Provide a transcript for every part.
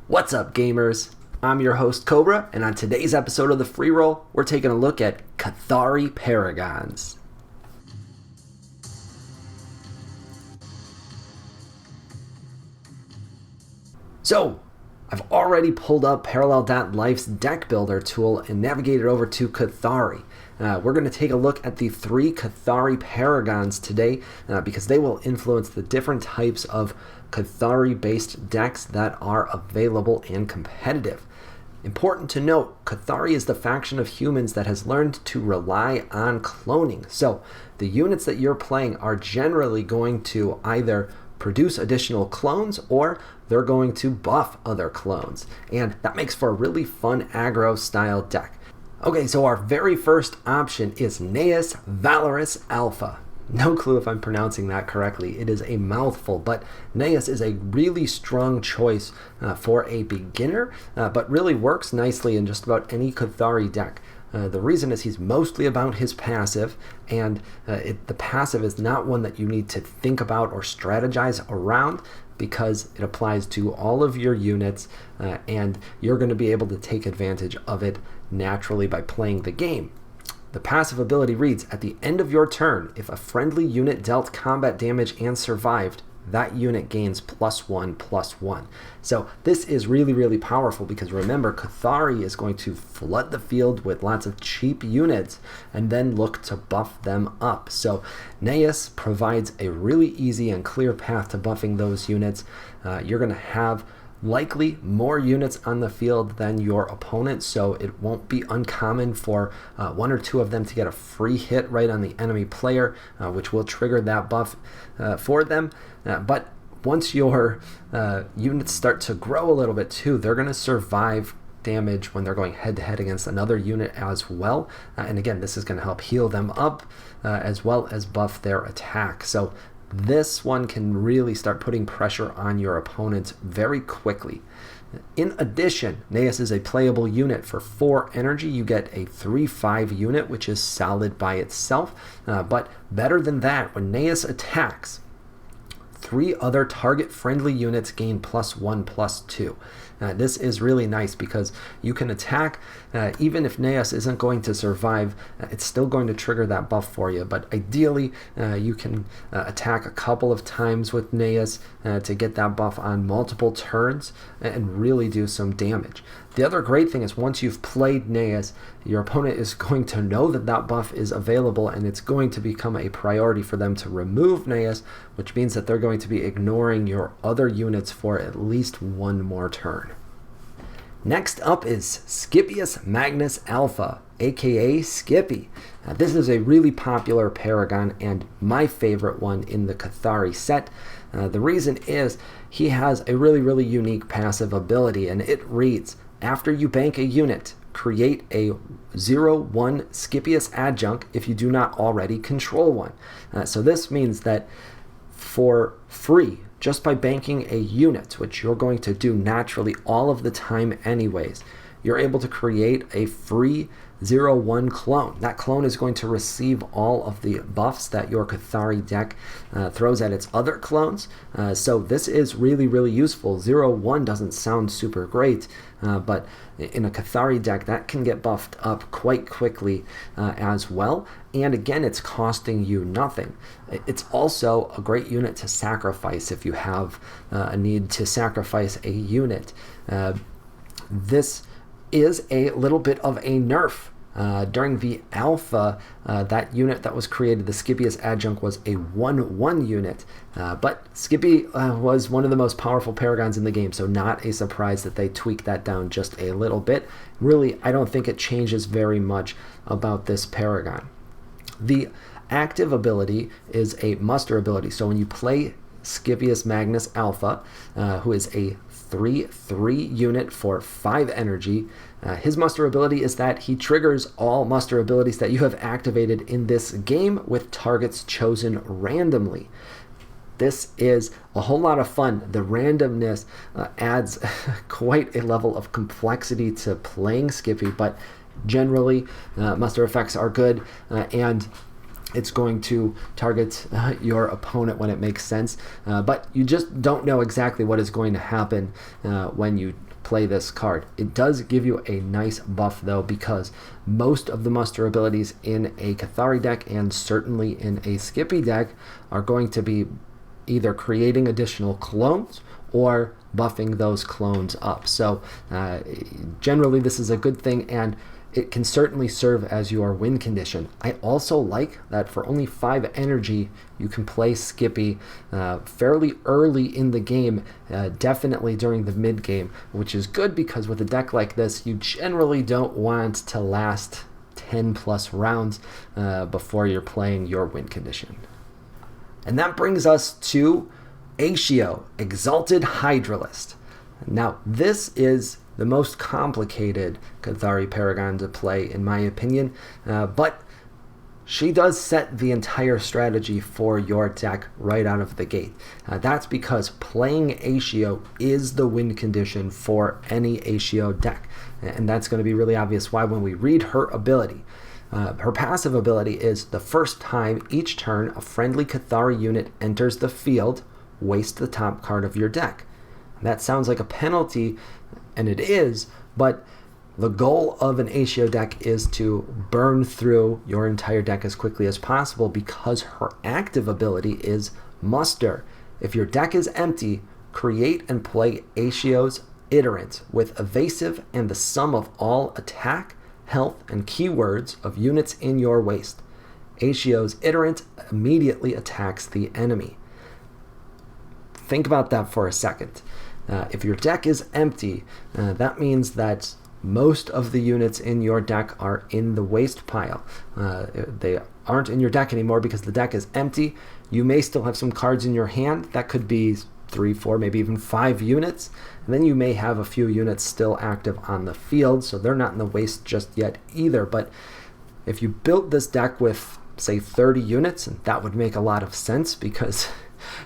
What's up, gamers? I'm your host, Cobra, and on today's episode of the Freeroll, we're taking a look at Kathari Paragons. So, I've already pulled up Parallel.Life's deck builder tool and navigated over to Kathari. We're going to take a look at the 3 Kathari Paragons today because they will influence the different types of Kathari-based decks that are available and competitive. Important to note, Kathari is the faction of humans that has learned to rely on cloning. So the units that you're playing are generally going to either produce additional clones or they're going to buff other clones. And that makes for a really fun aggro style deck. Okay, so our very first option is Gnaeus Valerus Alpha. No clue if I'm pronouncing that correctly. It is a mouthful, but Gnaeus is a really strong choice for a beginner, but really works nicely in just about any Kathari deck. The reason is he's mostly about his passive, and the passive is not one that you need to think about or strategize around because it applies to all of your units, and you're going to be able to take advantage of it naturally by playing the game. The passive ability reads, at the end of your turn, if a friendly unit dealt combat damage and survived, that unit gains +1/+1. So this is really, really powerful because remember, Kathari is going to flood the field with lots of cheap units and then look to buff them up. So Gnaeus provides a really easy and clear path to buffing those units. You're going to have likely more units on the field than your opponent, so it won't be uncommon for 1 or 2 of them to get a free hit right on the enemy player, which will trigger that buff for them. But once your units start to grow a little bit too, they're going to survive damage when they're going head-to-head against another unit as well. And again, this is going to help heal them up as well as buff their attack. So this one can really start putting pressure on your opponents very quickly. In addition, Gnaeus is a playable unit. For 4 energy, you get a 3/5 unit, which is solid by itself. But better than that, when Gnaeus attacks, 3 other target-friendly units gain +1/+2. This is really nice because you can attack, even if Gnaeus isn't going to survive, it's still going to trigger that buff for you. But ideally, you can attack a couple of times with Gnaeus to get that buff on multiple turns and really do some damage. The other great thing is once you've played Gnaeus, your opponent is going to know that that buff is available and it's going to become a priority for them to remove Gnaeus, which means that they're going to be ignoring your other units for at least 1 more turn. Next up is Scipius Magnus Alpha, aka Skippy. This is a really popular Paragon and my favorite one in the Kathari set. The reason is he has a really, really unique passive ability, and it reads, after you bank a unit, create a 0/1 Scipius adjunct if you do not already control one. So this means that for free, just by banking a unit, which you're going to do naturally all of the time anyways, you're able to create a free 0/1 clone. That clone is going to receive all of the buffs that your Kathari deck throws at its other clones. So this is really, really useful. 0/1 doesn't sound super great, but in a Kathari deck, that can get buffed up quite quickly as well. And again, it's costing you nothing. It's also a great unit to sacrifice if you have a need to sacrifice a unit. This is a little bit of a nerf. During the alpha, that unit that was created, the Scipius adjunct, was a 1/1 unit. But Skippy was one of the most powerful Paragons in the game, so not a surprise that they tweaked that down just a little bit. Really, I don't think it changes very much about this Paragon. The active ability is a muster ability. So when you play Scipius Magnus Alpha, who is a 3/3 unit for 5 energy, his muster ability is that he triggers all muster abilities that you have activated in this game with targets chosen randomly. This is a whole lot of fun. The randomness adds quite a level of complexity to playing Skippy, but generally muster effects are good, and it's going to target your opponent when it makes sense, but you just don't know exactly what is going to happen when you play this card. It does give you a nice buff though, because most of the muster abilities in a Kathari deck and certainly in a Skippy deck are going to be either creating additional clones or buffing those clones up. So generally this is a good thing, and it can certainly serve as your win condition. I also like that for only 5 energy, you can play Skippy fairly early in the game, definitely during the mid game, which is good because with a deck like this, you generally don't want to last 10 plus rounds before you're playing your win condition. And that brings us to Aetio, Exalted Hydrolist. Now, this is the most complicated Kathari Paragon to play, in my opinion, but she does set the entire strategy for your deck right out of the gate. That's because playing Aetio is the win condition for any Aetio deck, and that's going to be really obvious why when we read her ability. Her passive ability is the first time each turn a friendly Kathari unit enters the field, waste the top card of your deck. That sounds like a penalty, and it is, but the goal of an Aetio deck is to burn through your entire deck as quickly as possible because her active ability is Muster. If your deck is empty, create and play Aetio's Iterant with evasive and the sum of all attack, health, and keywords of units in your waste. Aetio's Iterant immediately attacks the enemy. Think about that for a second. If your deck is empty, that means that most of the units in your deck are in the waste pile. They aren't in your deck anymore because the deck is empty. You may still have some cards in your hand. That could be 3, 4, maybe even 5 units. And then you may have a few units still active on the field, so they're not in the waste just yet either. But if you built this deck with, say, 30 units, and that would make a lot of sense because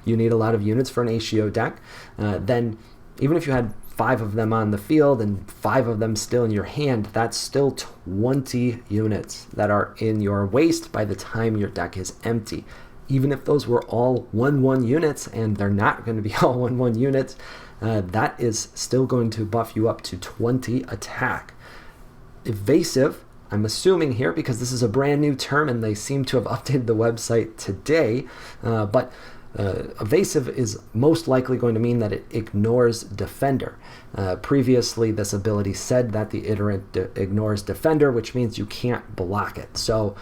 you need a lot of units for an Aetio deck, then even if you had 5 of them on the field and 5 of them still in your hand, that's still 20 units that are in your waste by the time your deck is empty. Even if those were all 1/1 units, and they're not going to be all 1/1 units, that is still going to buff you up to 20 attack. Evasive, I'm assuming here because this is a brand new term and they seem to have updated the website today, but evasive is most likely going to mean that it ignores defender. Previously, this ability said that the iterant ignores defender, which means you can't block it. So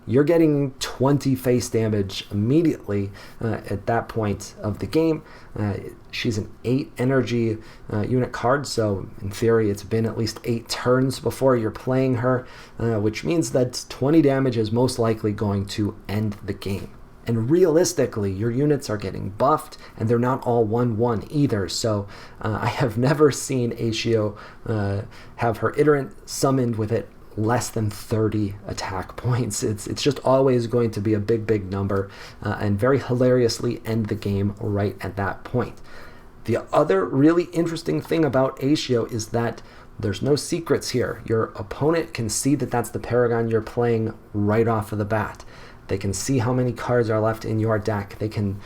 you're getting 20 face damage immediately at that point of the game. She's an 8 energy unit card, so in theory it's been at least 8 turns before you're playing her, which means that 20 damage is most likely going to end the game. And realistically, your units are getting buffed, and they're not all 1/1 either. So I have never seen Aetio have her iterant summoned with it less than 30 attack points. It's just always going to be a big number, and very hilariously end the game right at that point. The other really interesting thing about Aetio is that there's no secrets here. Your opponent can see that that's the Paragon you're playing right off of the bat. They can see how many cards are left in your deck. They can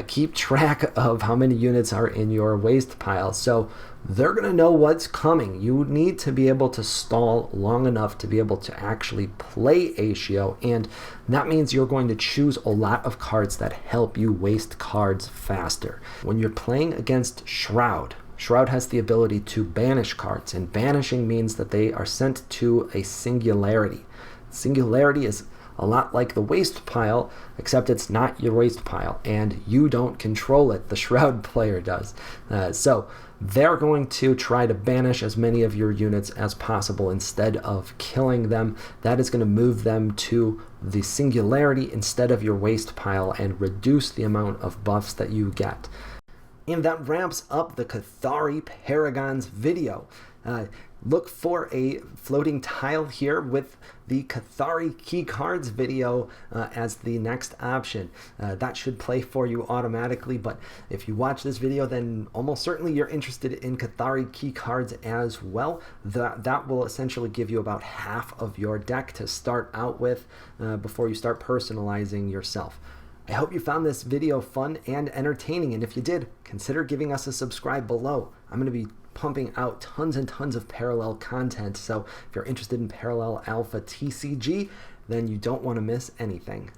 keep track of how many units are in your waste pile. So they're going to know what's coming. You need to be able to stall long enough to be able to actually play Aetio, and that means you're going to choose a lot of cards that help you waste cards faster. When you're playing against Shroud, Shroud has the ability to banish cards, and banishing means that they are sent to a singularity. Singularity is a lot like the waste pile, except it's not your waste pile, and you don't control it. The Shroud player does. So they're going to try to banish as many of your units as possible instead of killing them. That is going to move them to the singularity instead of your waste pile and reduce the amount of buffs that you get. And that wraps up the Kathari Paragons video. Look for a floating tile here with the Kathari key cards video as the next option. That should play for you automatically, but if you watch this video, then almost certainly you're interested in Kathari key cards as well. That will essentially give you about half of your deck to start out with before you start personalizing yourself. I hope you found this video fun and entertaining, and if you did, consider giving us a subscribe below. I'm going to be pumping out tons and tons of parallel content. So if you're interested in Parallel Alpha TCG, then you don't want to miss anything.